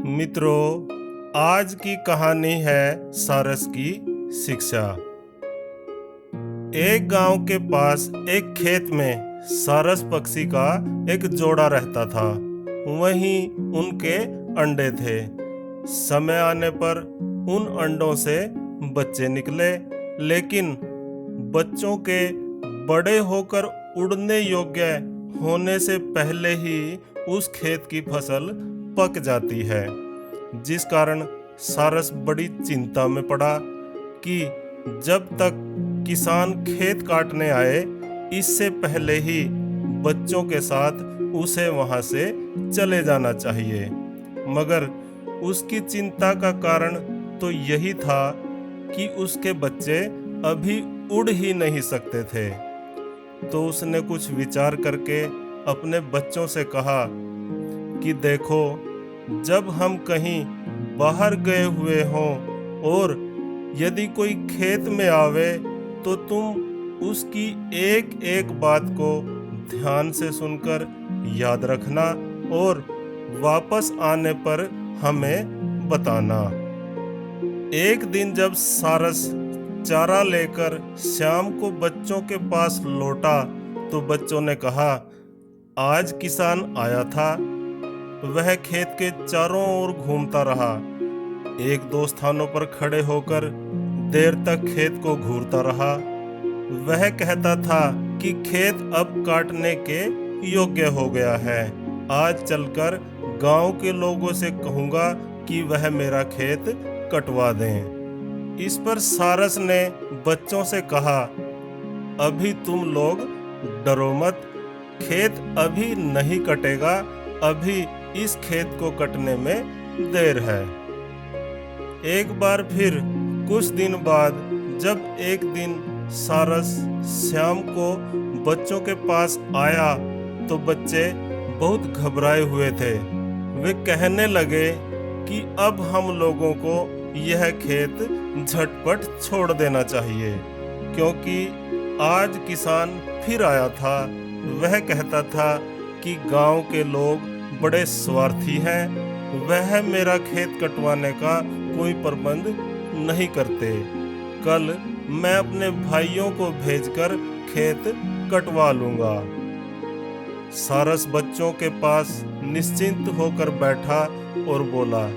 मित्रों, आज की कहानी है सारस की शिक्षा। एक गांव के पास एक खेत में सारस पक्षी का एक जोड़ा रहता था। वहीं उनके अंडे थे। समय आने पर उन अंडों से बच्चे निकले, लेकिन बच्चों के बड़े होकर उड़ने योग्य होने से पहले ही उस खेत की फसल पक जाती है, जिस कारण सारस बड़ी चिंता में पड़ा कि जब तक किसान खेत काटने आए, इससे पहले ही बच्चों के साथ उसे वहां से चले जाना चाहिए। मगर उसकी चिंता का कारण तो यही था कि उसके बच्चे अभी उड़ ही नहीं सकते थे। तो उसने कुछ विचार करके अपने बच्चों से कहा कि देखो, जब हम कहीं बाहर गए हुए हों और यदि कोई खेत में आवे, तो तुम उसकी एक एक बात को ध्यान से सुनकर याद रखना और वापस आने पर हमें बताना। एक दिन जब सारस चारा लेकर शाम को बच्चों के पास लौटा, तो बच्चों ने कहा, आज किसान आया था। वह खेत के चारों ओर घूमता रहा। एक दो स्थानों पर खड़े होकर देर तक खेत को घूरता रहा। वह कहता था कि खेत अब काटने के योग्य हो गया है। आज चलकर गांव के लोगों से कहूंगा कि वह मेरा खेत कटवा दें। इस पर सारस ने बच्चों से कहा, अभी तुम लोग डरो मत, खेत अभी नहीं कटेगा, अभी इस खेत को कटने में देर है। एक बार फिर कुछ दिन बाद जब एक दिन सारस शाम को बच्चों के पास आया, तो बच्चे बहुत घबराए हुए थे। वे कहने लगे कि अब हम लोगों को यह खेत झटपट छोड़ देना चाहिए, क्योंकि आज किसान फिर आया था। वह कहता था कि गांव के लोग बड़े स्वार्थी हैं, वह मेरा खेत कटवाने का कोई प्रबंध नहीं करते। कल मैं अपने भाइयों को भेजकर खेत कटवा लूंगा। सारस बच्चों के पास निश्चिंत होकर बैठा और बोला,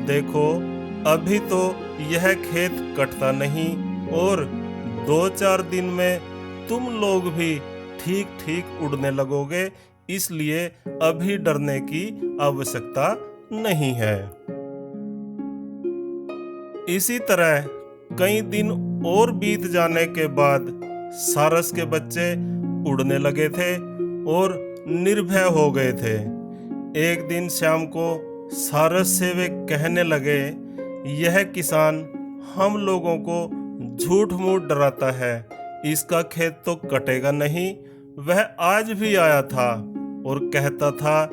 देखो, अभी तो यह खेत कटता नहीं और 2-4 दिन में तुम लोग भी ठीक ठीक उड़ने लगोगे, इसलिए अभी डरने की आवश्यकता नहीं है। इसी तरह कई दिन और बीत जाने के बाद सारस के बच्चे उड़ने लगे थे और निर्भय हो गए थे। एक दिन शाम को सारस से वे कहने लगे, यह किसान हम लोगों को झूठ मूठ डराता है, इसका खेत तो कटेगा नहीं। वह आज भी आया था और कहता था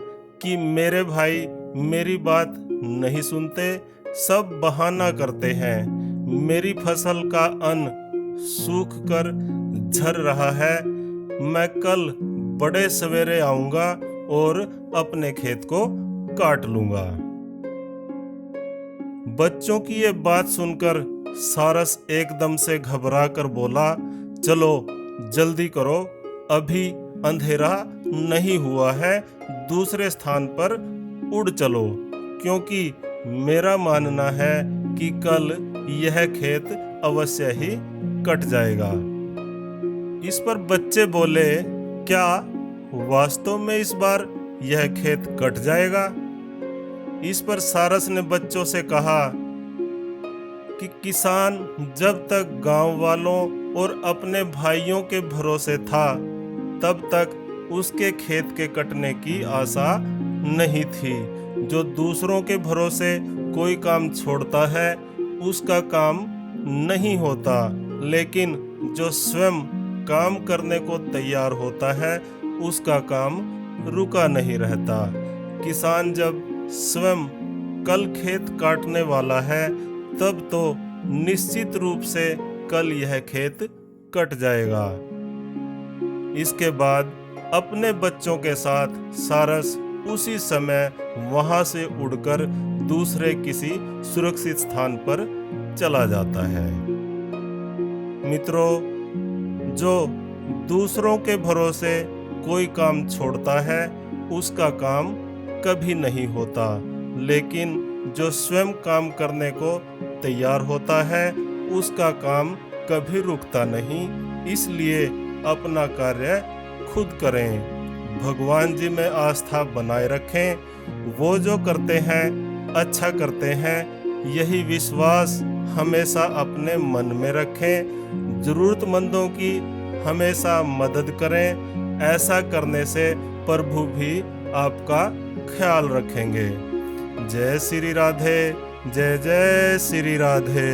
कि मेरे भाई मेरी बात नहीं सुनते, सब बहाना करते हैं। मेरी फसल का अन्न सूख कर झर रहा है। मैं कल बड़े सवेरे आऊंगा और अपने खेत को काट लूंगा। बच्चों की ये बात सुनकर सारस एकदम से घबरा कर बोला, चलो जल्दी करो, अभी अंधेरा नहीं हुआ है, दूसरे स्थान पर उड़ चलो, क्योंकि मेरा मानना है कि कल यह खेत अवश्य ही कट जाएगा। इस पर बच्चे बोले, क्या वास्तव में इस बार यह खेत कट जाएगा? इस पर सारस ने बच्चों से कहा कि किसान जब तक गांव वालों और अपने भाइयों के भरोसे था, तब तक उसके खेत के कटने की आशा नहीं थी। जो दूसरों के भरोसे कोई काम छोड़ता है, उसका काम नहीं होता, लेकिन जो स्वयं काम करने को तैयार होता है, उसका काम रुका नहीं रहता। किसान जब स्वयं कल खेत काटने वाला है, तब तो निश्चित रूप से कल यह खेत कट जाएगा। इसके बाद अपने बच्चों के साथ सारस उसी समय वहां से उड़कर दूसरे किसी सुरक्षित स्थान पर चला जाता है। मित्रों, जो दूसरों के भरोसे कोई काम छोड़ता है उसका काम कभी नहीं होता, लेकिन जो स्वयं काम करने को तैयार होता है उसका काम कभी रुकता नहीं। इसलिए अपना कार्य खुद करें, भगवान जी में आस्था बनाए रखें। वो जो करते हैं अच्छा करते हैं, यही विश्वास हमेशा अपने मन में रखें। जरूरतमंदों की हमेशा मदद करें। ऐसा करने से प्रभु भी आपका ख्याल रखेंगे। जय श्री राधे, जय जय श्री राधे।